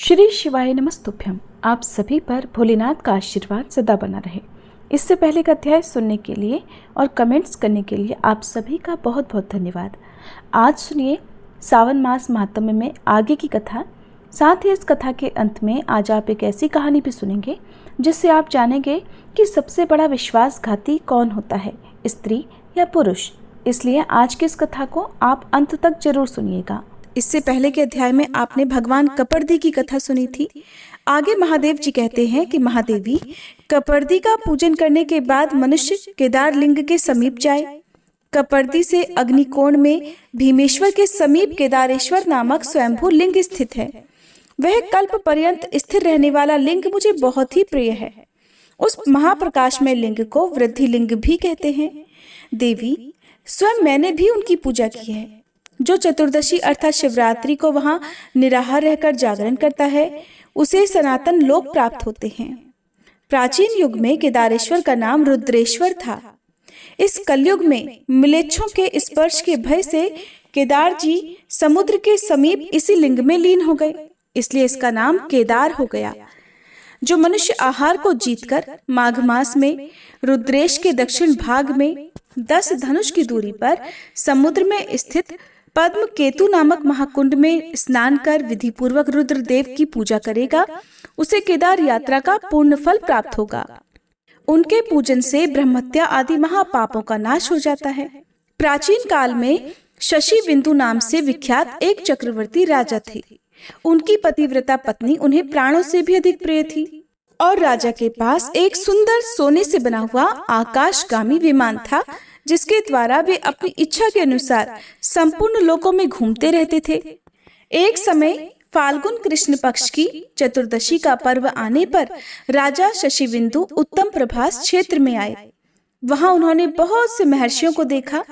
श्री शिवाय नमस्तुभ्यम। आप सभी पर भोलेनाथ का आशीर्वाद सदा बना रहे। इससे पहले का अध्याय सुनने के लिए और कमेंट्स करने के लिए आप सभी का बहुत बहुत धन्यवाद। आज सुनिए सावन मास महात्म्य में आगे की कथा। साथ ही इस कथा के अंत में आज आप एक ऐसी कहानी भी सुनेंगे जिससे आप जानेंगे कि सबसे बड़ा विश्वासघाती कौन होता है, स्त्री या पुरुष। इसलिए आज की इस कथा को आप अंत तक जरूर सुनिएगा। इससे पहले के अध्याय में आपने भगवान कपर्दी की कथा सुनी थी। आगे महादेव जी कहते हैं कि महादेवी, कपर्दी का पूजन करने के बाद मनुष्य केदार लिंग के समीप जाए। कपर्दी से अग्निकोण में भीमेश्वर के समीप केदारेश्वर नामक स्वयंभू लिंग स्थित है। वह कल्प पर्यंत स्थिर रहने वाला लिंग मुझे बहुत ही प्रिय है। उस महाप्रकाशमय लिंग को वृद्धि लिंग भी कहते हैं। देवी, स्वयं मैंने भी उनकी पूजा की है। जो चतुर्दशी अर्थात शिवरात्रि को वहां निराहार रहकर जागरण करता है, उसे सनातन लोक प्राप्त होते हैं। प्राचीन युग में केदारेश्वर का नाम रुद्रेश्वर था। इस कलयुग में मिलेच्छों के स्पर्श के भय से केदार जी समुद्र के समीप इसी लिंग में लीन हो गए, इसलिए इसका नाम केदार हो गया। जो मनुष्य आहार को जीतकर माघ मास में रुद्रेश के दक्षिण भाग में 10 धनुष की दूरी पर समुद्र में स्थित पद्म केतु नामक महाकुंड में स्नान कर विधि पूर्वक रुद्रदेव की पूजा करेगा, उसे केदार यात्रा का पूर्ण फल प्राप्त होगा। उनके पूजन से ब्रह्महत्या आदि महापापों का नाश हो जाता है। प्राचीन काल में शशि बिंदु नाम से विख्यात एक चक्रवर्ती राजा थे। उनकी पतिव्रता पत्नी उन्हें प्राणों से भी अधिक प्रिय थी और राजा के पास एक सुंदर सोने से बना हुआ आकाशगामी विमान था, जिसके द्वारा वे अपनी इच्छा के अनुसार संपूर्ण लोकों में घूमते रहते थे। एक समय फाल्गुन कृष्ण पक्ष की चतुर्दशी का पर्व आने पर राजा शशिबिंदु उत्तम प्रभास क्षेत्र में आए। वहां उन्होंने बहुत से महर्षियों को देखा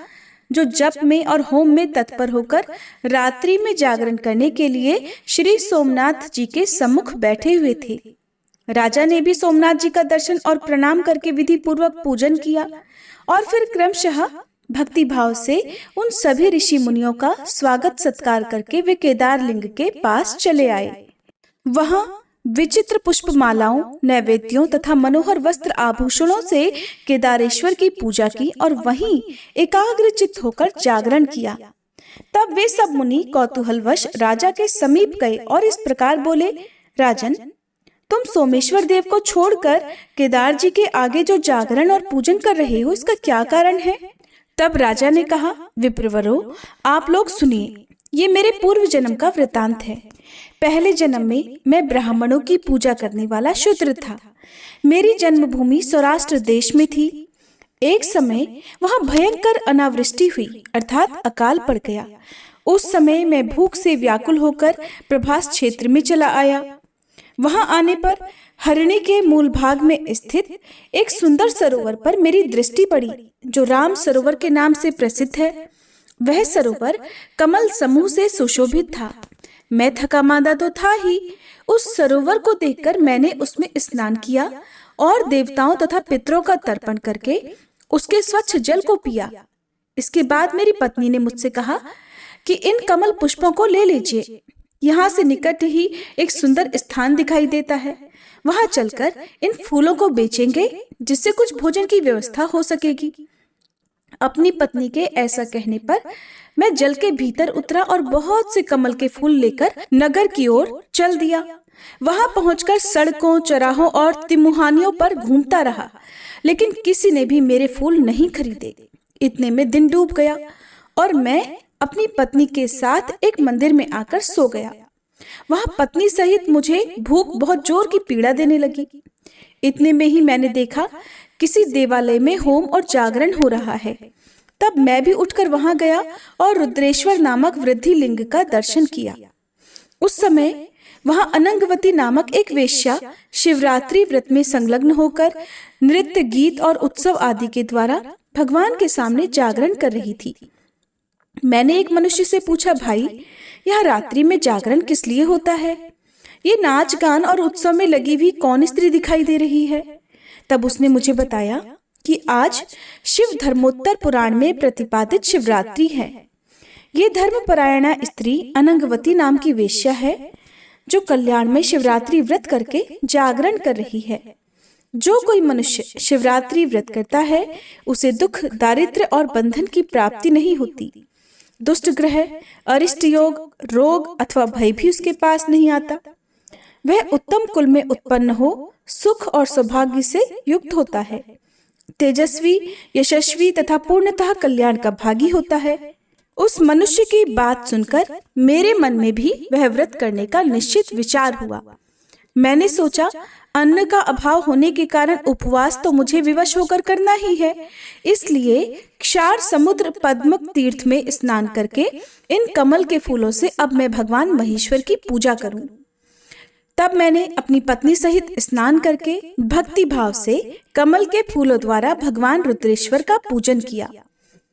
जो जप में और होम में तत्पर होकर रात्रि में जागरण करने के लिए श्री सोमनाथ जी के सम्मुख बैठे हुए थे। राजा ने भी सोमनाथ जी का दर्शन और प्रणाम करके विधि पूर्वक पूजन किया और फिर क्रमशः भक्ति भाव से उन सभी ऋषि मुनियों का स्वागत सत्कार करके वे केदार लिंग के पास चले आए। वहां विचित्र पुष्प मालाओं, नैवेद्यों तथा मनोहर वस्त्र आभूषणों से केदारेश्वर की पूजा की और वहीं एकाग्रचित्त होकर जागरण किया। तब वे सब मुनि कौतूहलवश राजा के समीप गए और इस प्रकार बोले, राजन, तुम सोमेश्वर देव को छोड़कर केदार जी के आगे जो जागरण और पूजन कर रहे हो, इसका क्या कारण है? तब राजा ने कहा, विप्रवरो, आप लोग सुनिए, ये मेरे पूर्व जन्म का वृतांत है। पहले जन्म में मैं ब्राह्मणों की पूजा करने वाला शूद्र था। मेरी जन्मभूमि सौराष्ट्र देश में थी। एक समय वहां भयंकर अनावृष्टि हुई अर्थात अकाल पड़ गया। उस समय मैं भूख से व्याकुल होकर प्रभास क्षेत्र में चला आया। वहां आने पर हरिणी के मूल भाग में स्थित एक सुंदर सरोवर पर मेरी दृष्टि पड़ी, जो राम सरोवर के नाम से प्रसिद्ध है। वह सरोवर कमल समूह से सुशोभित था। मैं थका मांदा तो था ही। उस सरोवर को देखकर मैंने उसमें स्नान किया और देवताओं तथा पितरों का तर्पण करके उसके स्वच्छ जल को पिया। इसके बाद मेरी पत्नी ने मुझसे कहा कि इन कमल पुष्पों को ले लीजिए। यहाँ से निकट ही एक सुंदर स्थान दिखाई देता है, वहां चलकर इन फूलों को बेचेंगे, जिससे कुछ भोजन की व्यवस्था हो सकेगी। अपनी पत्नी के ऐसा कहने पर मैं जल के भीतर उतरा और बहुत से कमल के फूल लेकर नगर की ओर चल दिया। वहां पहुंचकर सड़कों, चौराहों और तिमुहानियों पर घूमता रहा, लेकिन किसी ने भी मेरे फूल नहीं खरीदे। इतने में दिन डूब गया और मैं अपनी पत्नी के साथ एक मंदिर में आकर सो गया। वहां पत्नी सहित मुझे भूख बहुत जोर की पीड़ा देने लगी। इतने में ही मैंने देखा किसी देवालय में होम और जागरण हो रहा है। तब मैं भी उठकर वहां गया और रुद्रेश्वर नामक वृद्धि लिंग का दर्शन किया। उस समय वहां अनंगवती नामक एक वेश्या शिवरात्रि व्रत में संलग्न होकर नृत्य, गीत और उत्सव आदि के द्वारा भगवान के सामने जागरण कर रही थी। मैंने एक मनुष्य से पूछा, भाई, यह रात्रि में जागरण किस लिए होता है? ये नाच गान और उत्सव में लगी हुई कौन स्त्री दिखाई दे रही है? तब उसने मुझे बताया कि आज शिव धर्मोत्तर पुराण में प्रतिपादित शिवरात्रि है। ये धर्मपरायणा स्त्री अनंगवती नाम की वेश्या है। जो कल्याण में शिवरात्रि व्रत करके जागरण कर रही है। जो कोई मनुष्य शिवरात्रि व्रत करता है उसे दुख, दारिद्र्य और बंधन की प्राप्ति नहीं होती। दुष्ट ग्रह, अरिष्ट योग, रोग अथवा भय भी उसके पास नहीं आता। वह उत्तम कुल में उत्पन्न हो सुख और सौभाग्य से युक्त होता है। तेजस्वी, यशस्वी तथा पूर्णतः कल्याण का भागी होता है। उस मनुष्य की बात सुनकर मेरे मन में भी वह व्रत करने का निश्चित विचार हुआ। मैंने सोचा, अन्न का अभाव होने के कारण उपवास तो मुझे विवश होकर करना ही है, इसलिए क्षार समुद्र पद्मक तीर्थ में स्नान करके इन कमल के फूलों से अब मैं भगवान महेश्वर की पूजा करूं। तब मैंने अपनी पत्नी सहित स्नान करके भक्ति भाव से कमल के फूलों द्वारा भगवान रुद्रेश्वर का पूजन किया।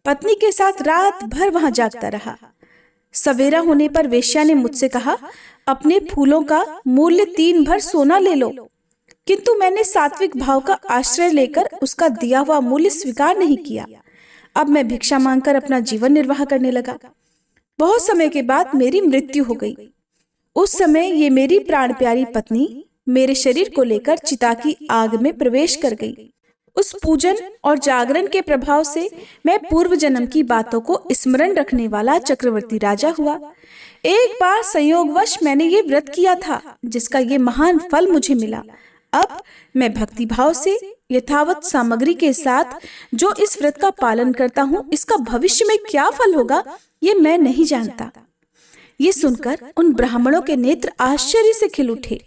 पत्नी के साथ रात भर वहां जागता रहा। सवेरा होने पर वेश्या ने मुझसे कहा, अपने फूलों का मूल्य 3 भर सोना ले लो। किंतु मैंने सात्विक भाव का आश्रय लेकर उसका दिया हुआ मूल्य स्वीकार नहीं किया। अब मैं भिक्षा मांगकर अपना जीवन निर्वाह करने लगा। बहुत समय के बाद मेरी मृत्यु हो गई। उस समय ये मेरी प्राण प्यारी पत्नी मेरे शरीर को लेकर चिता की आग में प्रवेश कर गई। उस पूजन और जागरण के प्रभाव से मैं पूर्व जन्म की बातों को स्मरण रखने वाला चक्रवर्ती राजा हुआ। एक बार संयोगवश मैंने ये व्रत किया था जिसका ये महान फल मुझे मिला। अब मैं भक्ति भाव से यथावत सामग्री के साथ जो इस व्रत का पालन करता हूँ, इसका भविष्य में क्या फल होगा ये मैं नहीं जानता। ये सुनकर उन ब्राह्मणों के नेत्र आश्चर्य से खिल उठे।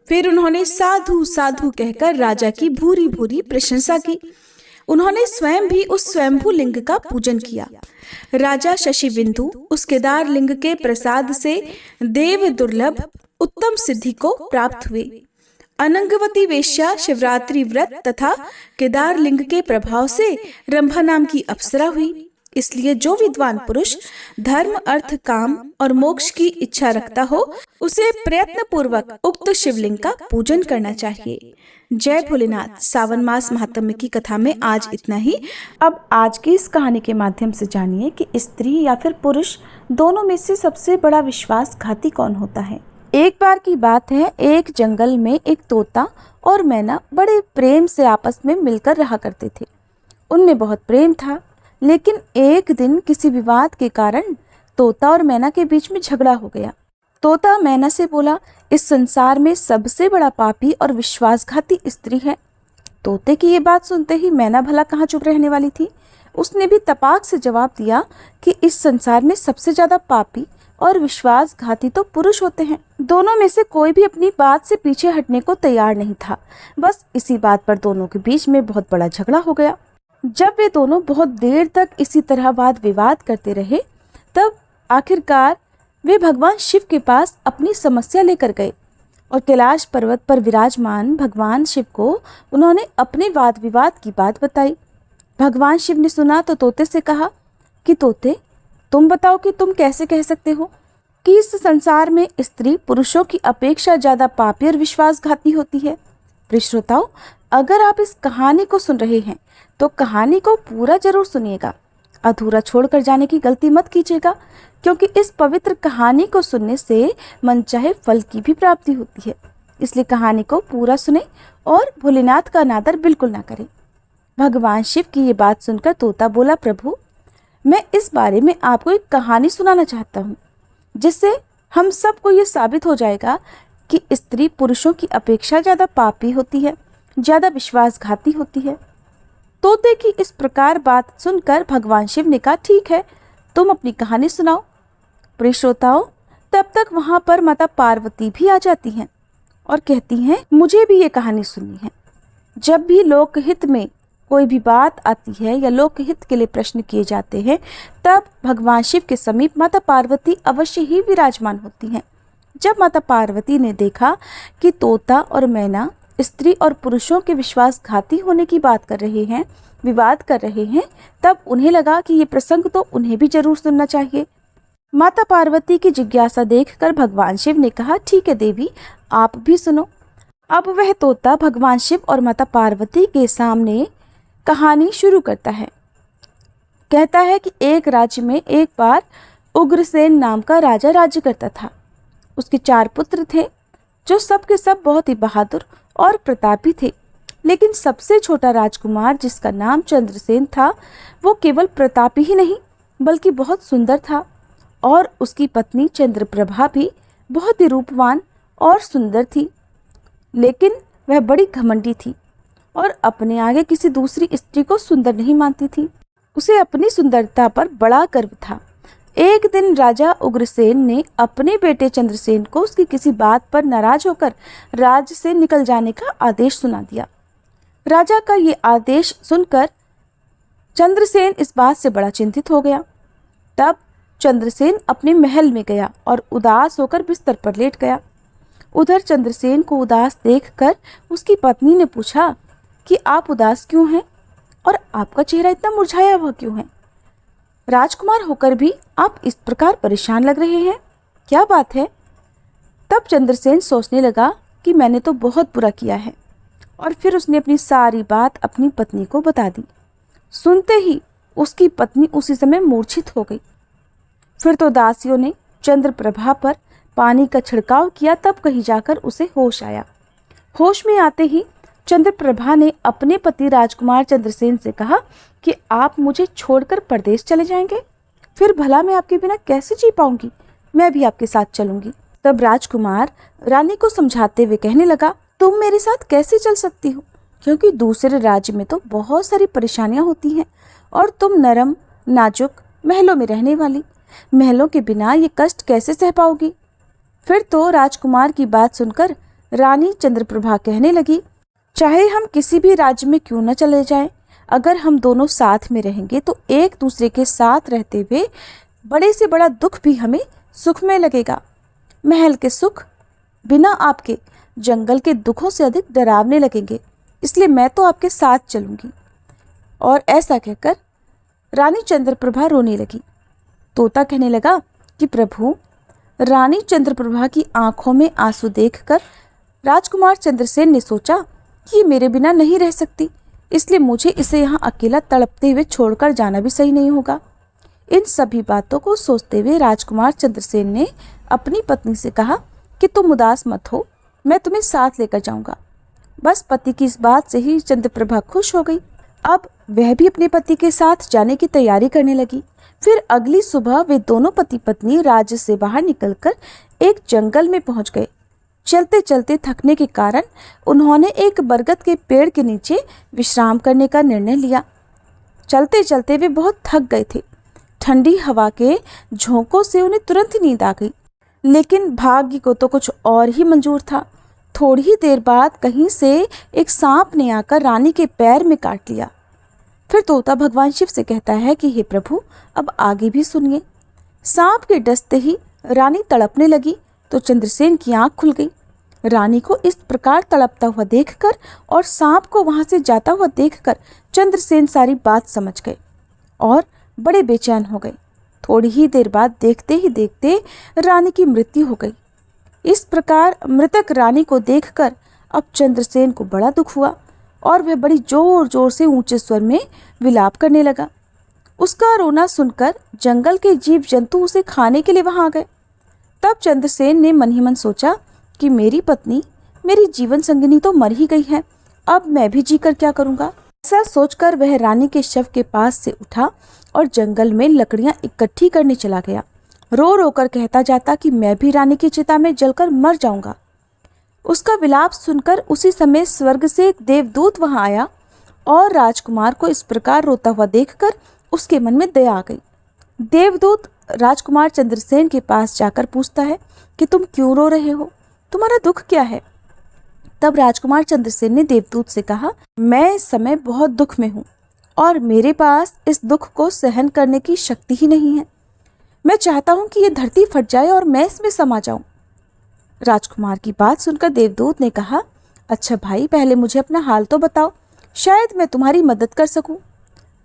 फिर उन्होंने साधु साधु कहकर राजा की भूरी भूरी प्रशंसा की। उन्होंने स्वयं भी उस स्वयंभू लिंग का पूजन किया। राजा शशि बिंदु उस केदार लिंग के प्रसाद से देव दुर्लभ उत्तम सिद्धि को प्राप्त हुए। अनंगवती वेश्या शिवरात्रि व्रत तथा केदार लिंग के प्रभाव से रंभा नाम की अप्सरा हुई। इसलिए जो विद्वान पुरुष धर्म, अर्थ, काम और मोक्ष की इच्छा रखता हो उसे प्रयत्न पूर्वक उक्त शिवलिंग का पूजन करना चाहिए। जय भोलेनाथ। सावन मास महात्म्य की कथा में आज इतना ही। अब आज की इस कहानी के माध्यम से जानिए कि स्त्री या फिर पुरुष दोनों में से सबसे बड़ा विश्वासघाती कौन होता है। एक बार की बात है, एक जंगल में एक तोता और मैना बड़े प्रेम से आपस में मिलकर रहा करते थे। उनमें बहुत प्रेम था, लेकिन एक दिन किसी विवाद के कारण तोता और मैना के बीच में झगड़ा हो गया। तोता मैना से बोला, इस संसार में सबसे बड़ा पापी और विश्वासघाती स्त्री है। तोते की ये बात सुनते ही मैना भला कहाँ चुप रहने वाली थी। उसने भी तपाक से जवाब दिया कि इस संसार में सबसे ज्यादा पापी और विश्वासघाती तो पुरुष होते हैं। दोनों में से कोई भी अपनी बात से पीछे हटने को तैयार नहीं था। बस इसी बात पर दोनों के बीच में बहुत बड़ा झगड़ा हो गया। जब वे दोनों बहुत देर तक इसी तरह वाद विवाद करते रहे, तब आखिरकार वे भगवान शिव के पास अपनी समस्या लेकर गए और कैलाश पर्वत पर विराजमान भगवान शिव को उन्होंने अपने वाद विवाद की बात बताई। भगवान शिव ने सुना तो तोते से कहा कि तोते, तुम बताओ कि तुम कैसे कह सकते हो कि इस संसार में स्त्री पुरुषों की अपेक्षा ज्यादा पापी और विश्वासघाती होती है। प्रिय श्रोताओं, अगर आप इस कहानी को सुन रहे हैं तो कहानी को पूरा जरूर सुनिएगा। अधूरा छोड़कर जाने की गलती मत कीजिएगा, क्योंकि इस पवित्र कहानी को सुनने से मनचाहे फल की भी प्राप्ति होती है। इसलिए कहानी को पूरा सुने और भोलेनाथ का अनादर बिल्कुल ना करें। भगवान शिव की ये बात सुनकर तोता बोला, प्रभु, मैं इस बारे में आपको एक कहानी सुनाना चाहता हूँ, जिससे हम सबको ये साबित हो जाएगा कि स्त्री पुरुषों की अपेक्षा ज़्यादा पापी होती है, ज़्यादा विश्वासघाती होती है। तोते की इस प्रकार बात सुनकर भगवान शिव ने कहा, ठीक है, तुम अपनी कहानी सुनाओ। प्रिय श्रोताओं, तब तक वहाँ पर माता पार्वती भी आ जाती हैं और कहती हैं, मुझे भी ये कहानी सुननी है। जब भी लोकहित में कोई भी बात आती है या लोकहित के लिए प्रश्न किए जाते हैं, तब भगवान शिव के समीप माता पार्वती अवश्य ही विराजमान होती हैं। जब माता पार्वती ने देखा कि तोता और मैना स्त्री और पुरुषों के विश्वासघाती होने की बात कर रहे हैं, विवाद कर रहे हैं, तब उन्हें लगा कि ये प्रसंग तो उन्हें भी जरूर सुनना चाहिए। माता पार्वती की जिज्ञासा देखकर भगवान शिव ने कहा, ठीक है देवी, आप भी सुनो। अब वह तोता भगवान शिव और माता पार्वती के सामने कहानी शुरू करता है। कहता है कि एक राज्य में एक बार उग्रसेन नाम का राजा राज्य करता था। उसके 4 पुत्र थे जो सब के सब बहुत ही बहादुर और प्रतापी थे। लेकिन सबसे छोटा राजकुमार, जिसका नाम चंद्रसेन था, वो केवल प्रतापी ही नहीं बल्कि बहुत सुंदर था। और उसकी पत्नी चंद्रप्रभा भी बहुत ही रूपवान और सुंदर थी। लेकिन वह बड़ी घमंडी थी और अपने आगे किसी दूसरी स्त्री को सुंदर नहीं मानती थी। उसे अपनी सुंदरता पर बड़ा गर्व था। एक दिन राजा उग्रसेन ने अपने बेटे चंद्रसेन को उसकी किसी बात पर नाराज होकर राज्य से निकल जाने का आदेश सुना दिया। राजा का ये आदेश सुनकर चंद्रसेन इस बात से बड़ा चिंतित हो गया। तब चंद्रसेन अपने महल में गया और उदास होकर बिस्तर पर लेट गया। उधर चंद्रसेन को उदास देखकर उसकी पत्नी ने पूछा कि आप उदास क्यों हैं और आपका चेहरा इतना मुरझाया हुआ क्यों है? राजकुमार होकर भी आप इस प्रकार परेशान लग रहे हैं, क्या बात है? तब चंद्रसेन सोचने लगा कि मैंने तो बहुत बुरा किया है, और फिर उसने अपनी सारी बात अपनी पत्नी को बता दी। सुनते ही उसकी पत्नी उसी समय मूर्छित हो गई। फिर तो दासियों ने चंद्रप्रभा पर पानी का छिड़काव किया, तब कहीं जाकर उसे होश आया। होश में आते ही चंद्रप्रभा ने अपने पति राजकुमार चंद्रसेन से कहा कि आप मुझे छोड़कर परदेश चले जाएंगे, फिर भला मैं आपके बिना कैसे जी पाऊंगी? मैं भी आपके साथ चलूंगी। तब राजकुमार रानी को समझाते हुए कहने लगा, तुम मेरे साथ कैसे चल सकती हो, क्योंकि दूसरे राज्य में तो बहुत सारी परेशानियां होती हैं और तुम नरम नाजुक महलों में रहने वाली, महलों के बिना ये कष्ट कैसे सह पाओगी? फिर तो राजकुमार की बात सुनकर रानी चंद्रप्रभा कहने लगी, चाहे हम किसी भी राज्य में क्यों न चले जाएं, अगर हम दोनों साथ में रहेंगे तो एक दूसरे के साथ रहते हुए बड़े से बड़ा दुख भी हमें सुख में लगेगा। महल के सुख बिना आपके जंगल के दुखों से अधिक डरावने लगेंगे, इसलिए मैं तो आपके साथ चलूंगी। और ऐसा कहकर रानी चंद्रप्रभा रोने लगी। तोता कहने लगा कि प्रभु, रानी चंद्रप्रभा की आंखों में आंसू देखकर राजकुमार चंद्रसेन ने सोचा कि ये मेरे बिना नहीं रह सकती, इसलिए मुझे इसे यहाँ अकेला तड़पते हुए छोड़कर जाना भी सही नहीं होगा। इन सभी बातों को सोचते हुए राजकुमार चंद्रसेन ने अपनी पत्नी से कहा कि तुम उदास मत हो, मैं तुम्हें साथ लेकर जाऊंगा। बस पति की इस बात से ही चंद्रप्रभा खुश हो गई। अब वह भी अपने पति के साथ जाने की तैयारी करने लगी। फिर अगली सुबह वे दोनों पति पत्नी राज्य से बाहर निकलकर एक जंगल में पहुंच गए। चलते चलते थकने के कारण उन्होंने एक बरगद के पेड़ के नीचे विश्राम करने का निर्णय लिया। चलते चलते वे बहुत थक गए थे। ठंडी हवा के झोंकों से उन्हें तुरंत ही नींद आ गई, लेकिन भाग्य को तो कुछ और ही मंजूर था। थोड़ी ही देर बाद कहीं से एक सांप ने आकर रानी के पैर में काट लिया। फिर तोता भगवान शिव से कहता है कि हे प्रभु, अब आगे भी सुनिए। सांप के डसते ही रानी तड़पने लगी तो चंद्रसेन की आंख खुल गई। रानी को इस प्रकार तड़पता हुआ देखकर और सांप को वहां से जाता हुआ देखकर चंद्रसेन सारी बात समझ गए और बड़े बेचैन हो गए। थोड़ी ही देर बाद देखते ही देखते रानी की मृत्यु हो गई। इस प्रकार मृतक रानी को देखकर अब चंद्रसेन को बड़ा दुख हुआ और वह बड़ी जोर जोर से ऊंचे स्वर में विलाप करने लगा। उसका रोना सुनकर जंगल के जीव जंतु उसे खाने के लिए वहां आ गए। तब चंद्रसेन ने मन ही मन सोचा कि मेरी पत्नी, मेरी जीवन संगिनी तो मर ही गई है, अब मैं भी जीकर क्या करूंगा। ऐसा सोचकर वह रानी के शव के पास से उठा और जंगल में लकड़ियां इकट्ठी करने चला गया। रो रो कर कहता जाता कि मैं भी रानी की चिता में जलकर मर जाऊंगा। उसका विलाप सुनकर उसी समय स्वर्ग से एक देवदूत वहां आया और राजकुमार को इस प्रकार रोता हुआ देखकर उसके मन में दया आ गई। देवदूत राजकुमार चंद्रसेन के पास जाकर पूछता है कि तुम क्यों रो रहे हो, तुम्हारा दुख क्या है? तब राजकुमार चंद्रसेन ने देवदूत से कहा, मैं इस समय बहुत दुख में हूँ और मेरे पास इस दुख को सहन करने की शक्ति ही नहीं है। मैं चाहता हूँ कि ये धरती फट जाए और मैं इसमें समा जाऊं। राजकुमार की बात सुनकर देवदूत ने कहा, अच्छा भाई, पहले मुझे अपना हाल तो बताओ, शायद मैं तुम्हारी मदद कर सकूं।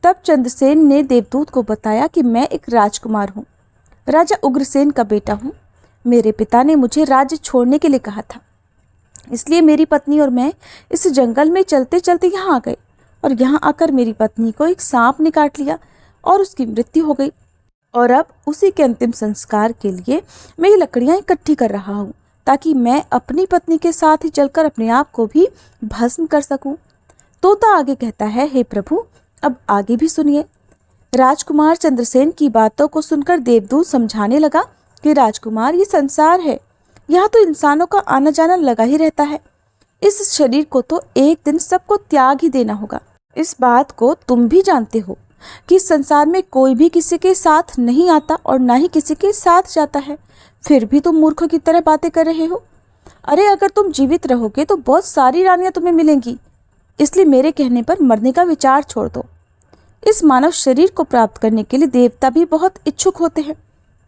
तब चंद्रसेन ने देवदूत को बताया कि मैं एक राजकुमार हूँ, राजा उग्रसेन का बेटा हूँ। मेरे पिता ने मुझे राज्य छोड़ने के लिए कहा था, इसलिए मेरी पत्नी और मैं इस जंगल में चलते चलते यहाँ आ गए और यहाँ आकर मेरी पत्नी को एक सांप ने काट लिया और उसकी मृत्यु हो गई। और अब उसी के अंतिम संस्कार के लिए मैं ये लकड़ियां इकट्ठी कर रहा हूँ, ताकि मैं अपनी पत्नी के साथ ही चलकर अपने आप को भी भस्म कर सकूं। तोता आगे कहता है, हे प्रभु, अब आगे भी सुनिए। राजकुमार चंद्रसेन की बातों को सुनकर देवदूत समझाने लगा कि राजकुमार, ये संसार है, यहाँ तो इंसानों का आना जाना लगा ही रहता है। इस शरीर को तो एक दिन सबको त्याग ही देना होगा। इस बात को तुम भी जानते हो कि संसार में कोई भी किसी के साथ नहीं आता और ना ही किसी के साथ जाता है, फिर भी तुम मूर्खों की तरह बातें कर रहे हो। अरे अगर तुम जीवित रहोगे तो बहुत सारी रानियां तुम्हें मिलेंगी, इसलिए मेरे कहने पर मरने का विचार छोड़ दो। इस मानव शरीर को प्राप्त करने के लिए देवता भी बहुत इच्छुक होते हैं,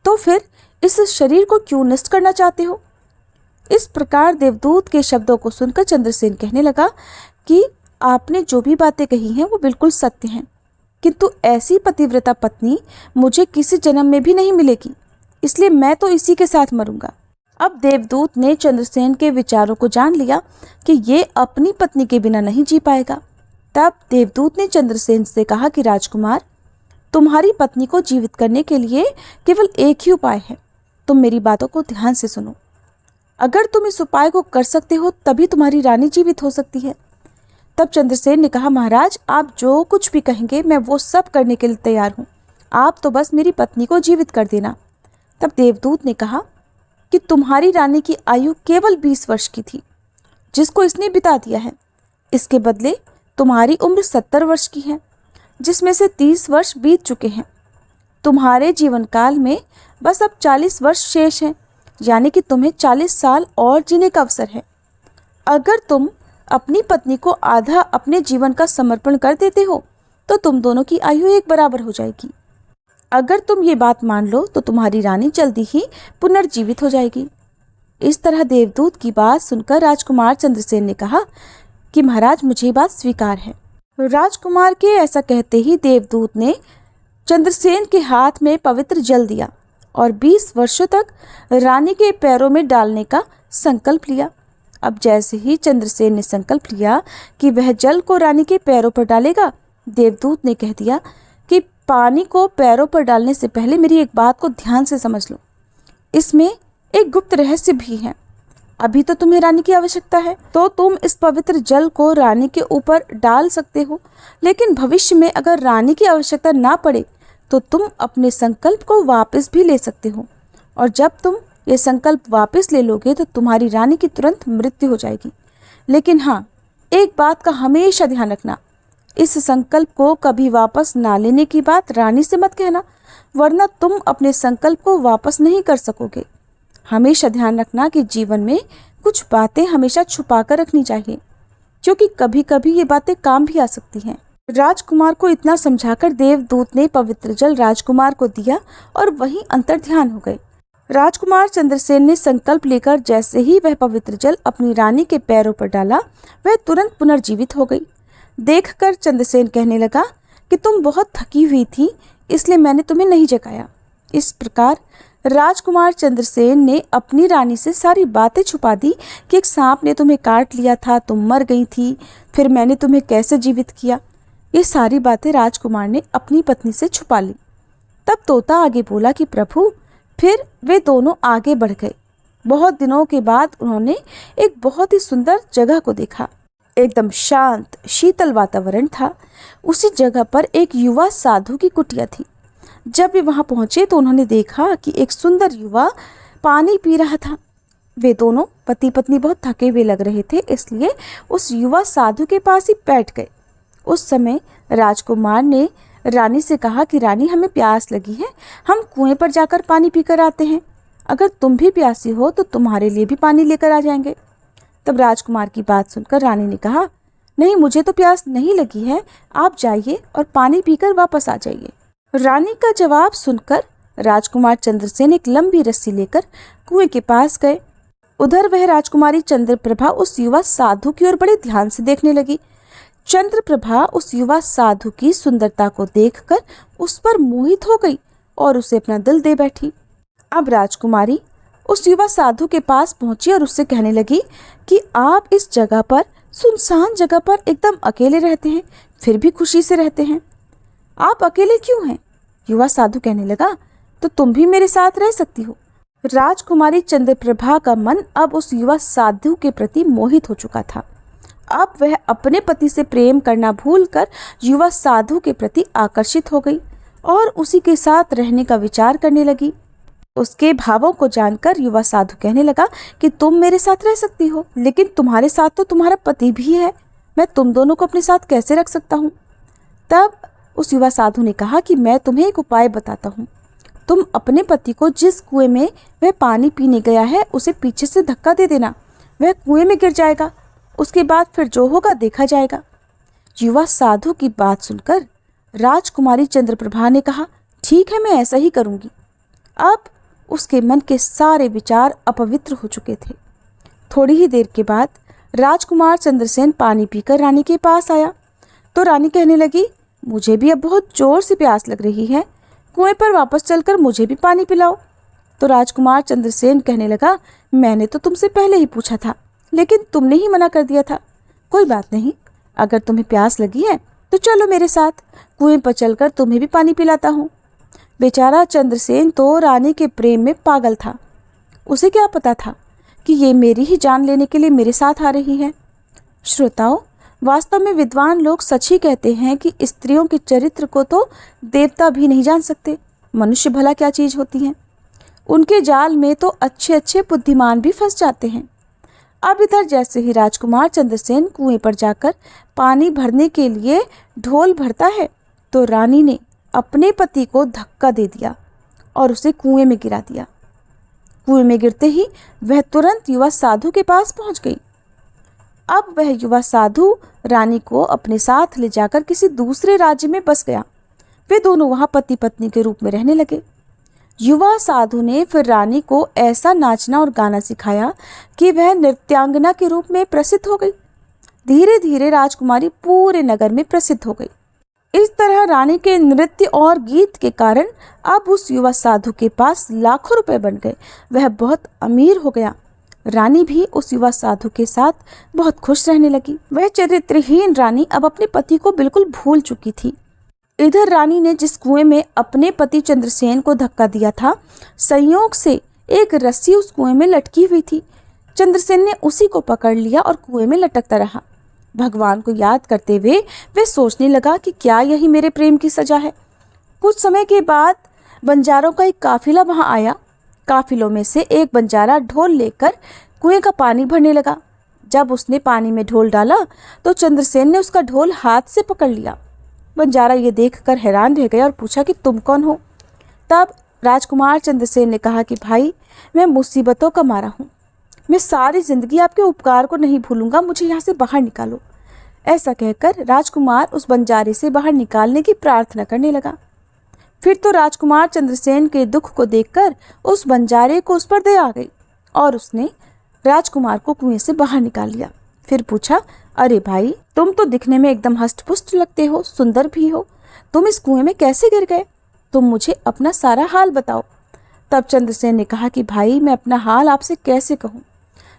तो फिर इस शरीर को क्यों नष्ट करना चाहते हो? इस प्रकार देवदूत के शब्दों को सुनकर चंद्रसेन कहने लगा कि आपने जो भी बातें कही हैं वो बिल्कुल सत्य हैं, किंतु ऐसी पतिव्रता पत्नी मुझे किसी जन्म में भी नहीं मिलेगी, इसलिए मैं तो इसी के साथ मरूंगा। अब देवदूत ने चंद्रसेन के विचारों को जान लिया कि ये अपनी पत्नी के बिना नहीं जी पाएगा। तब देवदूत ने चंद्रसेन से कहा कि राजकुमार, तुम्हारी पत्नी को जीवित करने के लिए केवल एक ही उपाय है, तुम मेरी बातों को ध्यान से सुनो। अगर तुम इस उपाय को कर सकते हो तभी तुम्हारी रानी जीवित हो सकती है। तब चंद्रसेन ने कहा, महाराज, आप जो कुछ भी कहेंगे मैं वो सब करने के लिए तैयार हूँ, आप तो बस मेरी पत्नी को जीवित कर देना। तब देवदूत ने कहा कि तुम्हारी रानी की आयु केवल 20 वर्ष की थी, जिसको इसने बिता दिया है। इसके बदले तुम्हारी उम्र 70 वर्ष की है, जिसमें से 30 वर्ष बीत चुके हैं। तुम्हारे जीवन काल में बस अब 40 वर्ष शेष हैं, यानी कि तुम्हें 40 साल और जीने का अवसर है। अगर तुम अपनी पत्नी को आधा अपने जीवन का समर्पण कर देते हो तो तुम दोनों की आयु एक बराबर हो जाएगी। अगर तुम ये बात मान लो तो तुम्हारी रानी जल्दी ही पुनर्जीवित हो जाएगी। इस तरह देवदूत की बात सुनकर राजकुमार चंद्रसेन ने कहा कि महाराज, मुझे ये बात स्वीकार है। राजकुमार के ऐसा कहते ही देवदूत ने चंद्रसेन के हाथ में पवित्र जल दिया और 20 वर्षों तक रानी के पैरों में डालने का संकल्प लिया। अब जैसे ही चंद्रसेन ने संकल्प लिया कि वह जल को रानी के पैरों पर डालेगा, देवदूत ने कह दिया कि पानी को पैरों पर डालने से पहले मेरी एक बात को ध्यान से समझ लो। इसमें एक गुप्त रहस्य भी है। अभी तो तुम्हें रानी की आवश्यकता है, तो तुम इस पवित्र जल को रानी के ऊपर डाल सकते हो, लेकिन भविष्य में अगर रानी की आवश्यकता ना पड़े तो तुम अपने संकल्प को वापस भी ले सकते हो, और जब तुम ये संकल्प वापस ले लोगे तो तुम्हारी रानी की तुरंत मृत्यु हो जाएगी। लेकिन हाँ, एक बात का हमेशा ध्यान रखना, इस संकल्प को कभी वापस ना लेने की बात रानी से मत कहना, वरना तुम अपने संकल्प को वापस नहीं कर सकोगे। हमेशा ध्यान रखना कि जीवन में कुछ बातें हमेशा छुपा कर रखनी चाहिए, क्योंकि कभी कभी ये बातें काम भी आ सकती हैं। राजकुमार को इतना समझाकर देवदूत ने पवित्र जल राजकुमार को दिया और वहीं अंतर्ध्यान हो गए। राजकुमार चंद्रसेन ने संकल्प लेकर जैसे ही वह पवित्र जल अपनी रानी के पैरों पर डाला, वह तुरंत पुनर्जीवित हो गई। देखकर चंद्रसेन कहने लगा कि तुम बहुत थकी हुई थी, इसलिए मैंने तुम्हें नहीं जगाया। इस प्रकार राजकुमार चंद्रसेन ने अपनी रानी से सारी बातें छुपा दी कि एक सांप ने तुम्हें काट लिया था, तुम मर गई थी, फिर मैंने तुम्हें कैसे जीवित किया। ये सारी बातें राजकुमार ने अपनी पत्नी से छुपा ली। तब तोता आगे बोला कि प्रभु, फिर वे दोनों आगे बढ़ गए। बहुत दिनों के बाद उन्होंने एक बहुत ही सुंदर जगह को देखा। एकदम शांत शीतल वातावरण था। उसी जगह पर एक युवा साधु की कुटिया थी। जब वे वहां पहुंचे तो उन्होंने देखा कि एक सुंदर युवा पानी पी रहा था। वे दोनों पति पत्नी बहुत थके हुए लग रहे थे, इसलिए उस युवा साधु के पास ही बैठ गए। उस समय राजकुमार ने रानी से कहा कि रानी, हमें प्यास लगी है, हम कुएं पर जाकर पानी पीकर आते हैं। अगर तुम भी प्यासी हो तो तुम्हारे लिए भी पानी लेकर आ जाएंगे। तब राजकुमार की बात सुनकर रानी ने कहा, नहीं, मुझे तो प्यास नहीं लगी है, आप जाइए और पानी पीकर वापस आ जाइए। रानी का जवाब सुनकर राजकुमार चंद्रसेन एक लंबी रस्सी लेकर कुएं के पास गए। उधर वह राजकुमारी चंद्रप्रभा उस युवा साधु की ओर बड़े ध्यान से देखने लगी। चंद्रप्रभा उस युवा साधु की सुंदरता को देखकर उस पर मोहित हो गई और उसे अपना दिल दे बैठी। अब राजकुमारी उस युवा साधु के पास पहुंची और उससे कहने लगी कि आप इस जगह पर, सुनसान जगह पर एकदम अकेले रहते हैं, फिर भी खुशी से रहते हैं। आप अकेले क्यों हैं? युवा साधु कहने लगा तो तुम भी मेरे साथ रह सकती हो। राजकुमारी चंद्रप्रभा का मन अब उस युवा साधु के प्रति मोहित हो चुका था। अब वह अपने पति से प्रेम करना भूलकर युवा साधु के प्रति आकर्षित हो गई और उसी के साथ रहने का विचार करने लगी। उसके भावों को जानकर युवा साधु कहने लगा कि तुम मेरे साथ रह सकती हो, लेकिन तुम्हारे साथ तो तुम्हारा पति भी है। मैं तुम दोनों को अपने साथ कैसे रख सकता हूँ। तब उस युवा साधु ने कहा कि मैं तुम्हें एक उपाय बताता हूँ। तुम अपने पति को जिस कुएं में वह पानी पीने गया है उसे पीछे से धक्का दे देना, वह कुएं में गिर जाएगा। उसके बाद फिर जो होगा देखा जाएगा। युवा साधु की बात सुनकर राजकुमारी चंद्रप्रभा ने कहा, ठीक है, मैं ऐसा ही करूँगी। अब उसके मन के सारे विचार अपवित्र हो चुके थे। थोड़ी ही देर के बाद राजकुमार चंद्रसेन पानी पीकर रानी के पास आया तो रानी कहने लगी, मुझे भी अब बहुत जोर से प्यास लग रही है, कुएं पर वापस चलकर मुझे भी पानी पिलाओ। तो राजकुमार चंद्रसेन कहने लगा, मैंने तो तुमसे पहले ही पूछा था, लेकिन तुमने ही मना कर दिया था। कोई बात नहीं, अगर तुम्हें प्यास लगी है तो चलो मेरे साथ, कुएं पर चलकर तुम्हें भी पानी पिलाता हूँ। बेचारा चंद्रसेन तो रानी के प्रेम में पागल था। उसे क्या पता था कि ये मेरी ही जान लेने के लिए मेरे साथ आ रही है। श्रोताओं, वास्तव में विद्वान लोग सच ही कहते हैं कि स्त्रियों के चरित्र को तो देवता भी नहीं जान सकते। मनुष्य भला क्या चीज़ होती हैं। उनके जाल में तो अच्छे अच्छे बुद्धिमान भी फंस जाते हैं। अब इधर जैसे ही राजकुमार चंद्रसेन कुएं पर जाकर पानी भरने के लिए ढोल भरता है तो रानी ने अपने पति को धक्का दे दिया और उसे कुएं में गिरा दिया। कुएं में गिरते ही वह तुरंत युवा साधु के पास पहुंच गई। अब वह युवा साधु रानी को अपने साथ ले जाकर किसी दूसरे राज्य में बस गया। वे दोनों वहां पति पत्नी के रूप में रहने लगे। युवा साधु ने फिर रानी को ऐसा नाचना और गाना सिखाया कि वह नृत्यांगना के रूप में प्रसिद्ध हो गई। धीरे धीरे राजकुमारी पूरे नगर में प्रसिद्ध हो गई। इस तरह रानी के नृत्य और गीत के कारण अब उस युवा साधु के पास लाखों रुपए बन गए। वह बहुत अमीर हो गया। रानी भी उस युवा साधु के साथ बहुत खुश रहने लगी। वह चरित्रहीन रानी अब अपने पति को बिल्कुल भूल चुकी थी। इधर रानी ने जिस कुएं में अपने पति चंद्रसेन को धक्का दिया था, संयोग से एक रस्सी उस कुएं में लटकी हुई थी। चंद्रसेन ने उसी को पकड़ लिया और कुएं में लटकता रहा। भगवान को याद करते हुए वे सोचने लगा कि क्या यही मेरे प्रेम की सजा है। कुछ समय के बाद बंजारों का एक काफिला वहां आया। काफिलों में से एक बंजारा ढोल लेकर कुएं का पानी भरने लगा। जब उसने पानी में ढोल डाला तो चंद्रसेन ने उसका ढोल हाथ से पकड़ लिया। बंजारा ये देखकर हैरान रह गया और पूछा कि तुम कौन हो। तब राजकुमार चंद्रसेन ने कहा कि भाई, मैं मुसीबतों का मारा हूँ, मैं सारी जिंदगी आपके उपकार को नहीं भूलूंगा, मुझे यहाँ से बाहर निकालो। ऐसा कहकर राजकुमार उस बंजारे से बाहर निकालने की प्रार्थना करने लगा। फिर तो राजकुमार चंद्रसेन के दुख को देखकर उस बंजारे को उस पर दया आ गई और उसने राजकुमार को कुएं से बाहर निकाल लिया। फिर पूछा, अरे भाई, तुम तो दिखने में एकदम हष्टपुष्ट लगते हो, सुंदर भी हो, तुम इस कुएं में कैसे गिर गए? तुम मुझे अपना सारा हाल बताओ। तब चंद्रसेन ने कहा कि भाई, मैं अपना हाल आपसे कैसे कहूँ।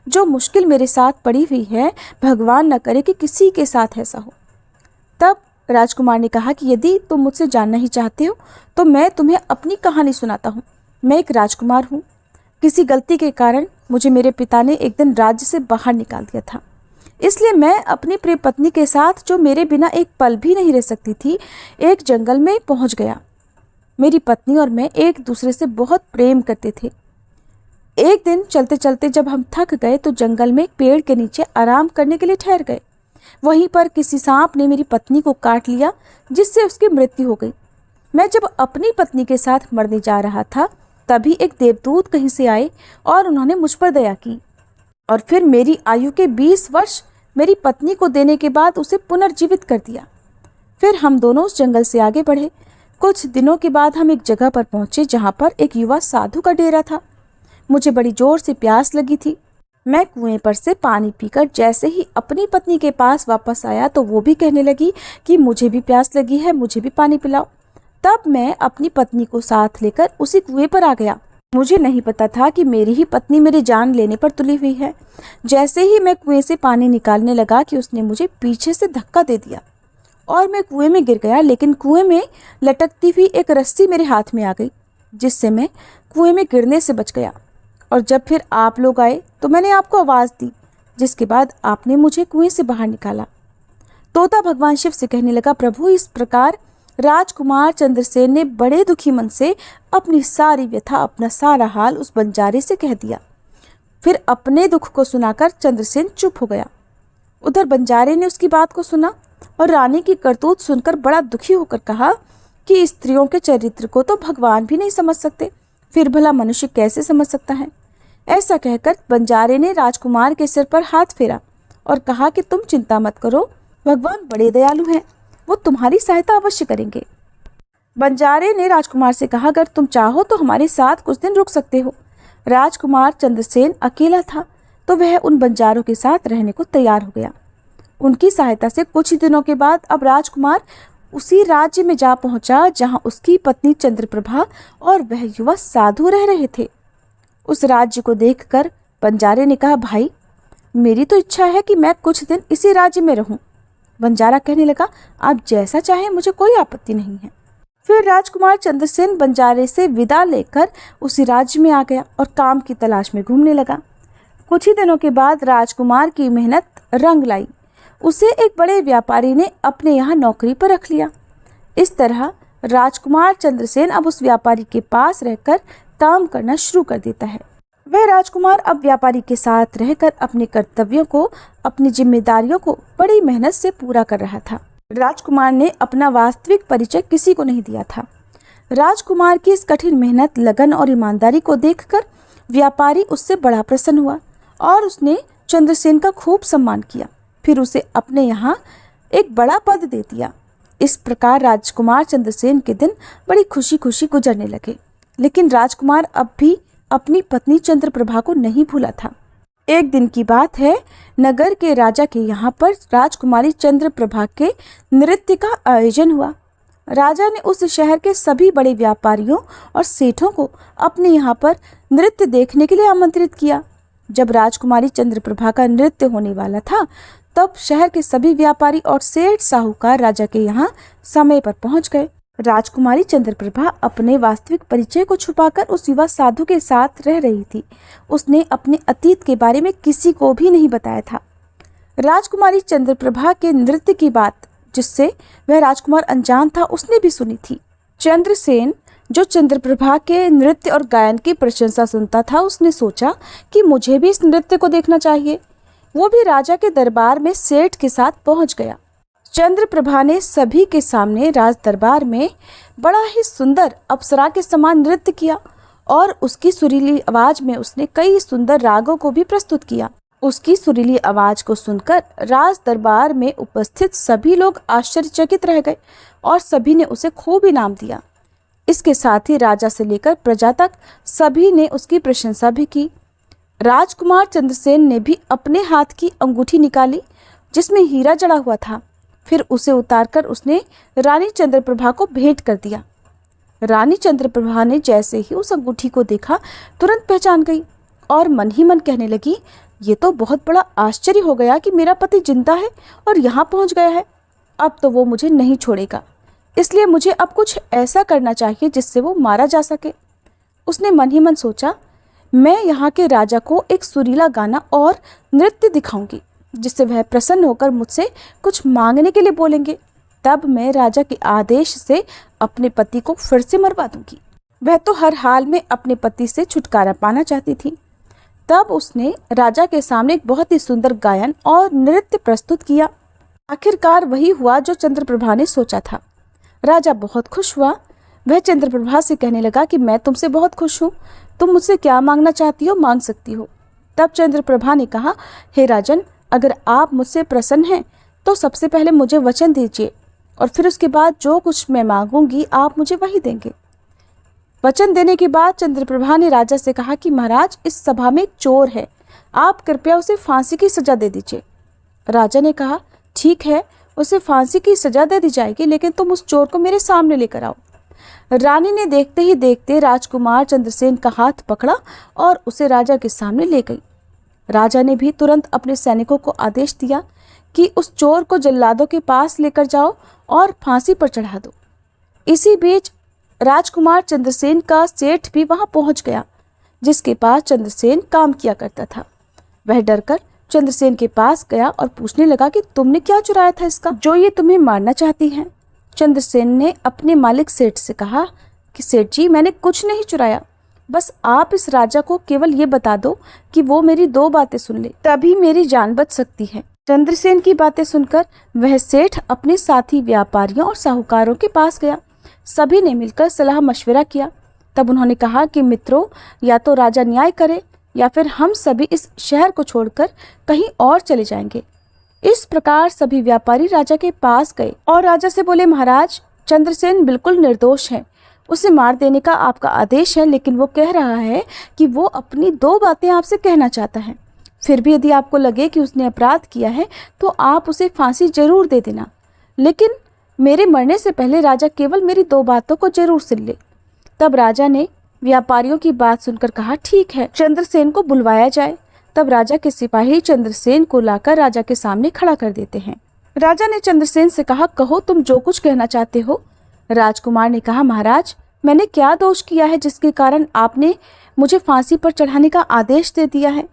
जो मुश्किल मेरे साथ पड़ी हुई है, भगवान न करे कि किसी के साथ ऐसा हो। तब राजकुमार ने कहा कि यदि तुम मुझसे जानना ही चाहते हो तो मैं तुम्हें अपनी कहानी सुनाता हूँ। मैं एक राजकुमार हूँ। किसी गलती के कारण मुझे मेरे पिता ने एक दिन राज्य से बाहर निकाल दिया था। इसलिए मैं अपनी प्रिय पत्नी के साथ, जो मेरे बिना एक पल भी नहीं रह सकती थी, एक जंगल में पहुँच गया। मेरी पत्नी और मैं एक दूसरे से बहुत प्रेम करते थे। एक दिन चलते चलते जब हम थक गए तो जंगल में एक पेड़ के नीचे आराम करने के लिए ठहर गए। वहीं पर किसी सांप ने मेरी पत्नी को काट लिया, जिससे उसकी मृत्यु हो गई। मैं जब अपनी पत्नी के साथ मरने जा रहा था, तभी एक देवदूत कहीं से आए और उन्होंने मुझ पर दया की और फिर मेरी आयु के 20 वर्ष मेरी पत्नी को देने के बाद उसे पुनर्जीवित कर दिया। फिर हम दोनों उस जंगल से आगे बढ़े। कुछ दिनों के बाद हम एक जगह पर पहुंचे जहां पर एक युवा साधु का डेरा था। मुझे बड़ी जोर से प्यास लगी थी। मैं कुएं पर से पानी पीकर जैसे ही अपनी पत्नी के पास वापस आया तो वो भी कहने लगी कि मुझे भी प्यास लगी है, मुझे भी पानी पिलाओ। तब मैं अपनी पत्नी को साथ लेकर उसी कुएं पर आ गया। मुझे नहीं पता था कि मेरी ही पत्नी मेरी जान लेने पर तुली हुई है। जैसे ही मैं कुएं से पानी निकालने लगा कि उसने मुझे पीछे से धक्का दे दिया और मैं कुएं में गिर गया। लेकिन कुएं में लटकती हुई एक रस्सी मेरे हाथ में आ गई। जिससे मैं कुएं में गिरने से बच गया। और जब फिर आप लोग आए तो मैंने आपको आवाज़ दी, जिसके बाद आपने मुझे कुएं से बाहर निकाला। तोता भगवान शिव से कहने लगा, प्रभु, इस प्रकार राजकुमार चंद्रसेन ने बड़े दुखी मन से अपनी सारी व्यथा, अपना सारा हाल उस बंजारे से कह दिया। फिर अपने दुख को सुनाकर चंद्रसेन चुप हो गया। उधर बंजारे ने उसकी बात को सुना और रानी की करतूत सुनकर बड़ा दुखी होकर कहा कि स्त्रियों के चरित्र को तो भगवान भी नहीं समझ सकते, फिर भला मनुष्य कैसे समझ सकता है। ऐसा कहकर बंजारे ने राजकुमार के सिर पर हाथ फेरा और कहा कि तुम चिंता मत करो, भगवान बड़े दयालु हैं, वो तुम्हारी सहायता अवश्य करेंगे। बंजारे ने राजकुमार से कहा, अगर तुम चाहो तो हमारे साथ कुछ दिन रुक सकते हो। राजकुमार चंद्रसेन अकेला था तो वह उन बंजारों के साथ रहने को तैयार हो गया। उनकी सहायता से कुछ ही दिनों के बाद अब राजकुमार उसी राज्य में जा पहुंचा जहां उसकी पत्नी चंद्रप्रभा और वह युवा साधु रह रहे थे। उस राज्य को देखकर बंजारे ने कहा, भाई, मेरी तो इच्छा है कि मैं कुछ दिन इसी राज्य में रहूं। बंजारा कहने लगा, आप जैसा चाहें, मुझे कोई आपत्ति नहीं है। फिर राजकुमार चंद्रसेन बंजारे से विदा लेकर उसी राज्य में आ गया और काम की तलाश में घूमने लगा। कुछ ही दिनों के बाद राजकुमार की मेहनत रंग लाई। उसे एक बड़े व्यापारी ने अपने यहाँ नौकरी पर रख लिया। इस तरह राजकुमार चंद्रसेन अब उस व्यापारी के पास रहकर काम करना शुरू कर देता है। वह राजकुमार अब व्यापारी के साथ रहकर अपने कर्तव्यों को, अपनी जिम्मेदारियों को बड़ी मेहनत से पूरा कर रहा था। राजकुमार ने अपना वास्तविक परिचय किसी को नहीं दिया था। राजकुमार की इस कठिन मेहनत, लगन और ईमानदारी को देखकर व्यापारी उससे बड़ा प्रसन्न हुआ और उसने चंद्रसेन का खूब सम्मान किया। फिर उसे अपने यहाँ एक बड़ा पद दे दिया। इस प्रकार राजकुमार चंद्रसेन के दिन बड़ी खुशी खुशी गुजरने लगे। लेकिन राजकुमार अब भी अपनी पत्नी चंद्रप्रभा को नहीं भूला था। एक दिन की बात है, नगर के राजा के यहाँ पर राजकुमारी चंद्रप्रभा के नृत्य का आयोजन हुआ। राजा ने उस शहर के सभी बड़े व्यापारियों और सेठों को अपने यहाँ पर नृत्य देखने के लिए आमंत्रित किया। जब राजकुमारी चंद्रप्रभा का नृत्य होने वाला था, तब शहर के सभी व्यापारी और सेठ साहूकार राजा के यहाँ समय पर पहुंच गए। राजकुमारी चंद्रप्रभा अपने वास्तविक परिचय को छुपाकर उस युवा साधु के साथ रह रही थी। उसने अपने अतीत के बारे में किसी को भी नहीं बताया था। राजकुमारी चंद्रप्रभा के नृत्य की बात, जिससे वह राजकुमार अनजान था, उसने भी सुनी थी। चंद्रसेन, जो चंद्रप्रभा के नृत्य और गायन की प्रशंसा सुनता था, उसने सोचा कि मुझे भी इस नृत्य को देखना चाहिए। वो भी राजा के दरबार में सेठ के साथ पहुंच गया। चंद्रप्रभा ने सभी के सामने राज दरबार में बड़ा ही सुंदर अप्सरा के समान नृत्य किया और उसकी सुरीली आवाज में उसने कई सुंदर रागों को भी प्रस्तुत किया। उसकी सुरीली आवाज को सुनकर राज दरबार में उपस्थित सभी लोग आश्चर्यचकित रह गए और सभी ने उसे खूब इनाम दिया। इसके साथ ही राजा से लेकर प्रजा तक सभी ने उसकी प्रशंसा भी की। राजकुमार चंद्रसेन ने भी अपने हाथ की अंगूठी निकाली जिसमें हीरा जड़ा हुआ था। फिर उसे उतारकर उसने रानी चंद्रप्रभा को भेंट कर दिया। रानी चंद्रप्रभा ने जैसे ही उस अंगूठी को देखा, तुरंत पहचान गई और मन ही मन कहने लगी, ये तो बहुत बड़ा आश्चर्य हो गया कि मेरा पति जिंदा है और यहाँ पहुँच गया है। अब तो वो मुझे नहीं छोड़ेगा, इसलिए मुझे अब कुछ ऐसा करना चाहिए जिससे वो मारा जा सके। उसने मन ही मन सोचा, मैं यहाँ के राजा को एक सुरीला गाना और नृत्य दिखाऊंगी जिससे वह प्रसन्न होकर मुझसे कुछ मांगने के लिए बोलेंगे। तब मैं राजा के आदेश से अपने पति को फिर से मरवा दूंगी। वह तो हर हाल में अपने पति से छुटकारा पाना चाहती थी। तब उसने राजा के सामने एक बहुत ही सुंदर गायन और नृत्य प्रस्तुत किया। आखिरकार वही हुआ जो चंद्रप्रभा ने सोचा था। राजा बहुत खुश हुआ। वह चंद्रप्रभा से कहने लगा कि मैं तुमसे बहुत खुश हूँ, तुम मुझसे क्या मांगना चाहती हो मांग सकती हो। तब चंद्रप्रभा ने कहा, हे राजन, अगर आप मुझसे प्रसन्न हैं तो सबसे पहले मुझे वचन दीजिए और फिर उसके बाद जो कुछ मैं मांगूंगी आप मुझे वही देंगे। वचन देने के बाद चंद्रप्रभा ने राजा से कहा कि महाराज, इस सभा में एक चोर है, आप कृपया उसे फांसी की सजा दे दीजिए। राजा ने कहा, ठीक है, उसे फांसी की सजा दे दी जाएगी, लेकिन तुम उस चोर को मेरे सामने लेकर आओ। रानी ने देखते ही देखते राजकुमार चंद्रसेन का हाथ पकड़ा और उसे राजा के सामने ले गई। राजा ने भी तुरंत अपने सैनिकों को आदेश दिया कि उस चोर को जल्लादों के पास लेकर जाओ और फांसी पर चढ़ा दो। इसी बीच राजकुमार चंद्रसेन का सेठ भी वहां पहुंच गया, जिसके पास चंद्रसेन काम किया करता था। वह डरकर चंद्रसेन के पास गया और पूछने लगा कि तुमने क्या चुराया था इसका, जो ये तुम्हें मारना चाहती है। चंद्रसेन ने अपने मालिक सेठ से कहा कि सेठ जी, मैंने कुछ नहीं चुराया, बस आप इस राजा को केवल ये बता दो कि वो मेरी 2 बातें सुन ले, तभी मेरी जान बच सकती है। चंद्रसेन की बातें सुनकर वह सेठ अपने साथी व्यापारियों और साहूकारों के पास गया। सभी ने मिलकर सलाह मशविरा किया। तब उन्होंने कहा कि मित्रों, या तो राजा न्याय करे या फिर हम सभी इस शहर को छोड़कर कहीं और चले जाएंगे। इस प्रकार सभी व्यापारी राजा के पास गए और राजा से बोले, महाराज, चंद्रसेन बिल्कुल निर्दोष है, उसे मार देने का आपका आदेश है, लेकिन वो कह रहा है कि वो अपनी 2 बातें आपसे कहना चाहता है। फिर भी यदि आपको लगे कि उसने अपराध किया है तो आप उसे फांसी जरूर दे देना, लेकिन मेरे मरने से पहले राजा केवल मेरी 2 बातों को जरूर सुन ले। तब राजा ने व्यापारियों की बात सुनकर कहा, ठीक है, चंद्रसेन को बुलवाया जाए। तब राजा के सिपाही चंद्रसेन को लाकर राजा के सामने खड़ा कर देते हैं। राजा ने चंद्रसेन से कहा, कहो तुम जो कुछ कहना चाहते हो। राजकुमार ने कहा, महाराज, मैंने क्या दोष किया है जिसके कारण आपने मुझे फांसी पर चढ़ाने का आदेश दे दिया है।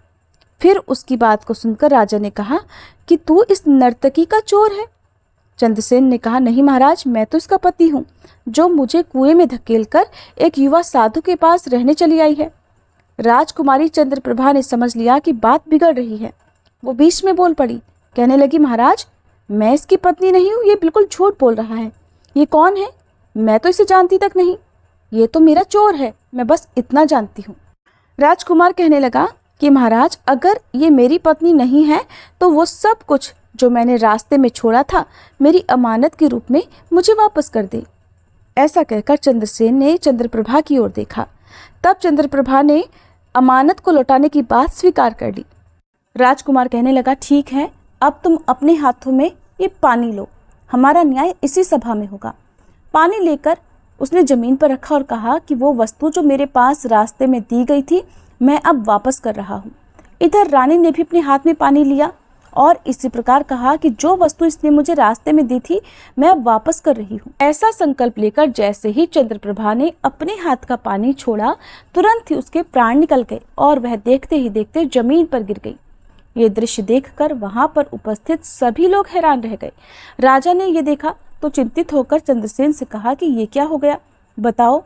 फिर उसकी बात को सुनकर राजा ने कहा कि तू इस नर्तकी का चोर है। चंद्रसेन ने कहा, नहीं महाराज, मैं तो इसका पति हूँ, जो मुझे कुएं में धकेलकर एक युवा साधु के पास रहने चली आई है। राजकुमारी चंद्रप्रभा ने समझ लिया कि बात बिगड़ रही है। वो बीच में बोल पड़ी, कहने लगी, महाराज, मैं इसकी पत्नी नहीं हूँ, ये बिल्कुल झूठ बोल रहा है। ये कौन है? मैं तो इसे जानती तक नहीं। ये तो मेरा चोर है, मैं बस इतना जानती हूँ। राजकुमार कहने लगा कि महाराज, अगर ये मेरी पत्नी नहीं है तो वो सब कुछ जो मैंने रास्ते में छोड़ा था मेरी अमानत के रूप में मुझे वापस कर दे। ऐसा कहकर चंद्रसेन ने चंद्रप्रभा की ओर देखा। तब चंद्रप्रभा ने अमानत को लौटाने की बात स्वीकार कर ली। राजकुमार कहने लगा, ठीक है, अब तुम अपने हाथों में ये पानी लो, हमारा न्याय इसी सभा में होगा। पानी लेकर उसने जमीन पर रखा और कहा कि वो वस्तु जो मेरे पास रास्ते में दी गई थी मैं अब वापस कर रहा हूँ। इधर रानी ने भी अपने हाथ में पानी लिया और इसी प्रकार कहा कि जो वस्तु इसने मुझे रास्ते में दी थी मैं अब वापस कर रही हूँ। ऐसा संकल्प लेकर जैसे ही चंद्रप्रभा ने अपने हाथ का पानी छोड़ा, तुरंत ही उसके प्राण निकल गए और वह देखते ही देखते जमीन पर गिर गई। ये दृश्य देखकर वहां पर उपस्थित सभी लोग हैरान रह गए। राजा ने ये देखा तो चिंतित होकर चंद्रसेन से कहा कि ये क्या हो गया, बताओ,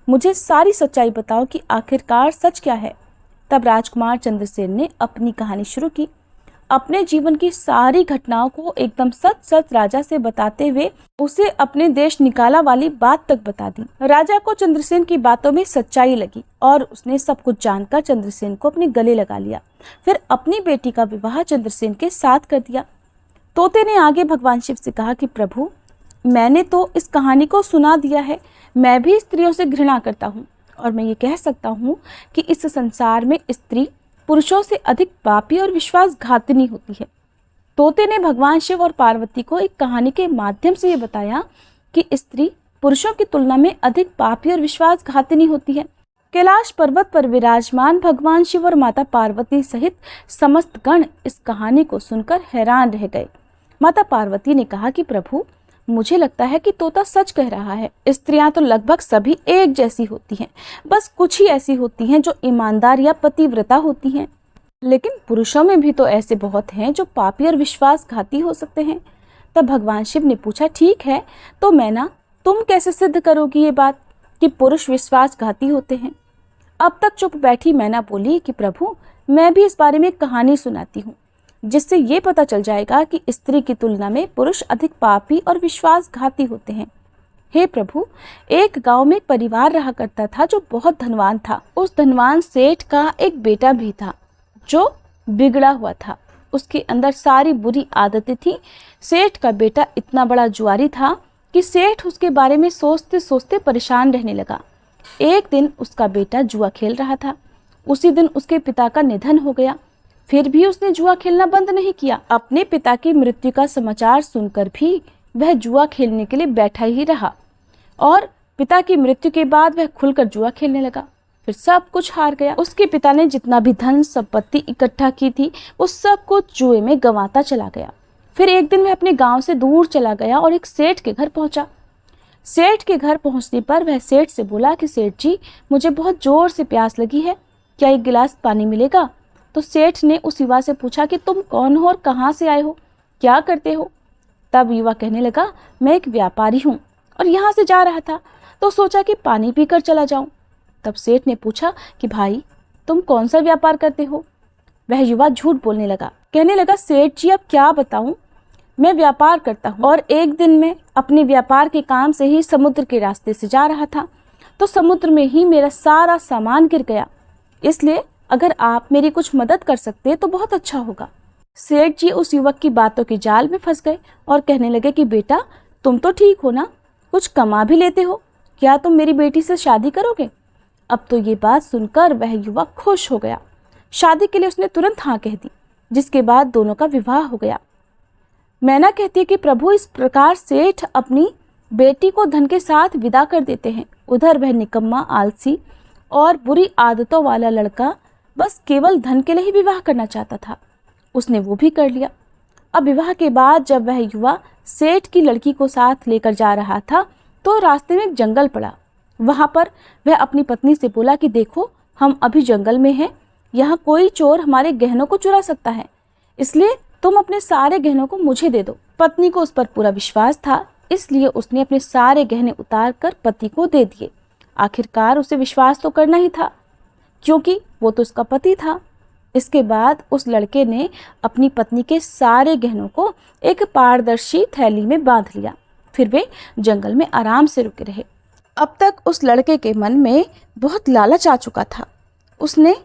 मुझे सारी सच्चाई बताओ कि आखिरकार सच क्या है। तब राजकुमार चंद्रसेन ने अपनी कहानी शुरू की। अपने जीवन की सारी घटनाओं को एकदम सच सच राजा से बताते हुए उसे अपने देश निकाला वाली बात तक बता दी। राजा को चंद्रसेन की बातों में सच्चाई लगी और उसने सब कुछ जानकर चंद्रसेन को अपने गले लगा लिया। फिर अपनी बेटी का विवाह चंद्रसेन के साथ कर दिया। तोते ने आगे भगवान शिव से कहा कि प्रभु, मैंने तो इस कहानी को सुना दिया है, मैं भी स्त्रियों से घृणा करता हूँ और मैं ये कह सकता हूँ कि इस संसार में स्त्री पुरुषों से अधिक पापी और विश्वासघातिनी होती है। तोते ने भगवान शिव और पार्वती को एक कहानी के माध्यम से ये बताया कि स्त्री पुरुषों की तुलना में अधिक पापी और विश्वासघातिनी होती है। कैलाश पर्वत पर विराजमान भगवान शिव और माता पार्वती सहित समस्त गण इस कहानी को सुनकर हैरान रह गए। माता पार्वती ने कहा कि प्रभु, मुझे लगता है कि तोता सच कह रहा है। स्त्रियां तो लगभग सभी एक जैसी होती हैं, बस कुछ ही ऐसी होती हैं जो ईमानदार या पतिव्रता होती हैं, लेकिन पुरुषों में भी तो ऐसे बहुत हैं जो पापी और विश्वासघाती हो सकते हैं। तब भगवान शिव ने पूछा, ठीक है, तो मैना, तुम कैसे सिद्ध करोगी ये बात कि पुरुष विश्वासघाती होते हैं? अब तक चुप बैठी मैना बोली कि प्रभु, मैं भी इस बारे में एक कहानी सुनाती हूँ, जिससे ये पता चल जाएगा कि स्त्री की तुलना में पुरुष अधिक पापी और विश्वासघाती होते हैं। हे प्रभु, एक गांव में एक परिवार रहा करता था जो बहुत धनवान था। उस धनवान सेठ का एक बेटा भी था जो बिगड़ा हुआ था। उसके अंदर सारी बुरी आदतें थी। सेठ का बेटा इतना बड़ा जुआरी था कि सेठ उसके बारे में सोचते सोचते परेशान रहने लगा। एक दिन उसका बेटा जुआ खेल रहा था। उसी दिन उसके पिता का निधन हो गया। फिर भी उसने जुआ खेलना बंद नहीं किया। अपने पिता की मृत्यु का समाचार सुनकर भी वह जुआ खेलने के लिए बैठा ही रहा और पिता की मृत्यु के बाद वह खुलकर जुआ खेलने लगा। फिर सब कुछ हार गया। उसके पिता ने जितना भी धन संपत्ति इकट्ठा की थी वो सब कुछ जुए में गंवाता चला गया। फिर एक दिन वह अपने गांव से दूर चला गया और एक सेठ के घर पहुंचा। सेठ के घर पहुंचने पर वह सेठ से बोला कि सेठ जी, मुझे बहुत जोर से प्यास लगी है, क्या एक गिलास पानी मिलेगा? तो सेठ ने उस युवा से पूछा कि तुम कौन हो और कहाँ से आए हो, क्या करते हो? तब युवा कहने लगा, मैं एक व्यापारी हूँ और यहाँ से जा रहा था तो सोचा कि पानी पीकर चला जाऊं। तब सेठ ने पूछा कि भाई, तुम कौन सा व्यापार करते हो? वह युवा झूठ बोलने लगा, कहने लगा, सेठ जी अब क्या बताऊं, मैं व्यापार करता हूँ और एक दिन मैं अपने व्यापार के काम से ही समुद्र के रास्ते से जा रहा था तो समुद्र में ही मेरा सारा सामान गिर गया, इसलिए अगर आप मेरी कुछ मदद कर सकते तो बहुत अच्छा होगा। सेठ जी उस युवक की बातों के जाल में फंस गए और कहने लगे कि बेटा, तुम तो ठीक हो ना, कुछ कमा भी लेते हो, क्या तुम मेरी बेटी से शादी करोगे? अब तो ये बात सुनकर वह युवक खुश हो गया। शादी के लिए उसने तुरंत हाँ कह दी, जिसके बाद दोनों का विवाह हो गया। मैना कहती है कि प्रभु, इस प्रकार सेठ अपनी बेटी को धन के साथ विदा कर देते हैं। उधर वह निकम्मा, आलसी और बुरी आदतों वाला लड़का बस केवल धन के लिए ही विवाह करना चाहता था, उसने वो भी कर लिया। अब विवाह के बाद जब वह युवा सेठ की लड़की को साथ लेकर जा रहा था तो रास्ते में एक जंगल पड़ा। वहाँ पर वह अपनी पत्नी से बोला कि देखो, हम अभी जंगल में हैं, यहाँ कोई चोर हमारे गहनों को चुरा सकता है, इसलिए तुम अपने सारे गहनों को मुझे दे दो। पत्नी को उस पर पूरा विश्वास था, इसलिए उसने अपने सारे गहने उतार कर पति को दे दिए। आखिरकार उसे विश्वास तो करना ही था, क्योंकि वो तो उसका पति था। इसके बाद उस लड़के ने अपनी पत्नी के सारे गहनों को एक पारदर्शी थैली में बांध लिया। फिर वे जंगल में आराम से रुके रहे। अब तक उस लड़के के मन में बहुत लालच आ चुका था। उसने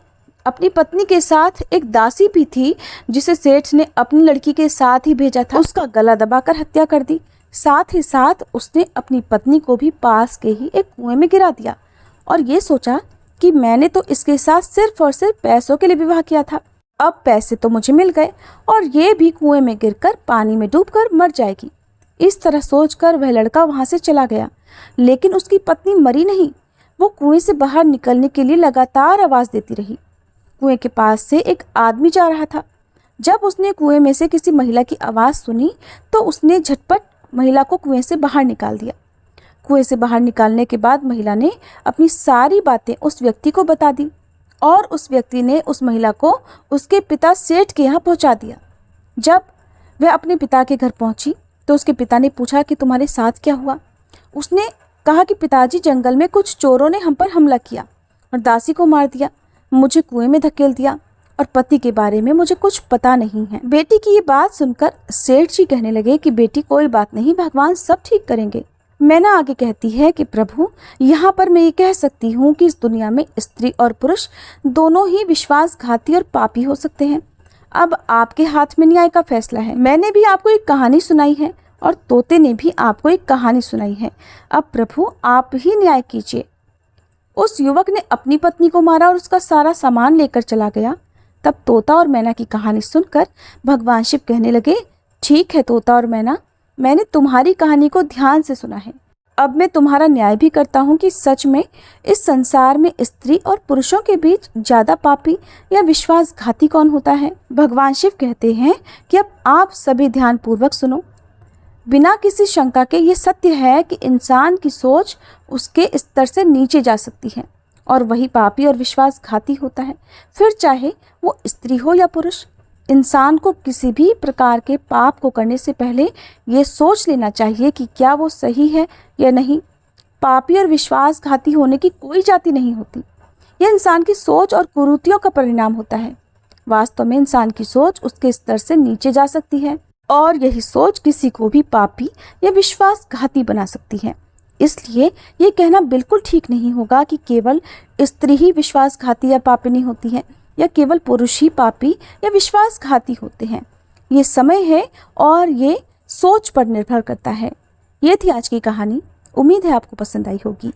अपनी पत्नी के साथ एक दासी भी थी जिसे सेठ ने अपनी लड़की के साथ ही भेजा था, उसका गला दबाकर हत्या कर दी। साथ ही साथ उसने अपनी पत्नी को भी पास के ही एक कुएं में गिरा दिया और ये सोचा कि मैंने तो इसके साथ सिर्फ और सिर्फ पैसों के लिए विवाह किया था, अब पैसे तो मुझे मिल गए और ये भी कुएं में गिरकर पानी में डूबकर मर जाएगी। इस तरह सोचकर वह लड़का वहां से चला गया, लेकिन उसकी पत्नी मरी नहीं। वो कुएं से बाहर निकलने के लिए लगातार आवाज देती रही। कुएं के पास से एक आदमी जा रहा था। जब उसने कुएं में से किसी महिला की आवाज सुनी तो उसने झटपट महिला को कुएं से बाहर निकाल दिया। कुएं से बाहर निकालने के बाद महिला ने अपनी सारी बातें उस व्यक्ति को बता दी और उस व्यक्ति ने उस महिला को उसके पिता सेठ के यहाँ पहुँचा दिया। जब वह अपने पिता के घर पहुँची तो उसके पिता ने पूछा कि तुम्हारे साथ क्या हुआ? उसने कहा कि पिताजी, जंगल में कुछ चोरों ने हम पर हमला किया और दासी को मार दिया, मुझे कुएं में धकेल दिया और पति के बारे में मुझे कुछ पता नहीं है। बेटी की ये बात सुनकर सेठ जी कहने लगे कि बेटी, कोई बात नहीं, भगवान सब ठीक करेंगे। मैना आगे कहती है कि प्रभु, यहाँ पर मैं ये कह सकती हूँ कि इस दुनिया में स्त्री और पुरुष दोनों ही विश्वासघाती और पापी हो सकते हैं। अब आपके हाथ में न्याय का फैसला है। मैंने भी आपको एक कहानी सुनाई है और तोते ने भी आपको एक कहानी सुनाई है। अब प्रभु, आप ही न्याय कीजिए। उस युवक ने अपनी पत्नी को मारा और उसका सारा सामान लेकर चला गया। तब तोता और मैना की कहानी सुनकर भगवान शिव कहने लगे, ठीक है तोता और मैना, मैंने तुम्हारी कहानी को ध्यान से सुना है। अब मैं तुम्हारा न्याय भी करता हूँ कि सच में इस संसार में स्त्री और पुरुषों के बीच ज्यादा पापी या विश्वासघाती कौन होता है। भगवान शिव कहते हैं कि अब आप सभी ध्यान पूर्वक सुनो। बिना किसी शंका के ये सत्य है कि इंसान की सोच उसके स्तर से नीचे जा सकती है और वही पापी और विश्वासघाती होता है, फिर चाहे वो स्त्री हो या पुरुष। इंसान को किसी भी प्रकार के पाप को करने से पहले ये सोच लेना चाहिए कि क्या वो सही है या नहीं। पापी और विश्वासघाती होने की कोई जाति नहीं होती, यह इंसान की सोच और कुरीतियों का परिणाम होता है। वास्तव में इंसान की सोच उसके स्तर से नीचे जा सकती है और यही सोच किसी को भी पापी या विश्वासघाती बना सकती है। इसलिए ये कहना बिल्कुल ठीक नहीं होगा कि केवल स्त्री ही विश्वासघाती या पापिनी होती है या केवल पुरुष ही पापी या विश्वासघाती होते हैं। ये समय है और ये सोच पर निर्भर करता है। ये थी आज की कहानी। उम्मीद है आपको पसंद आई होगी।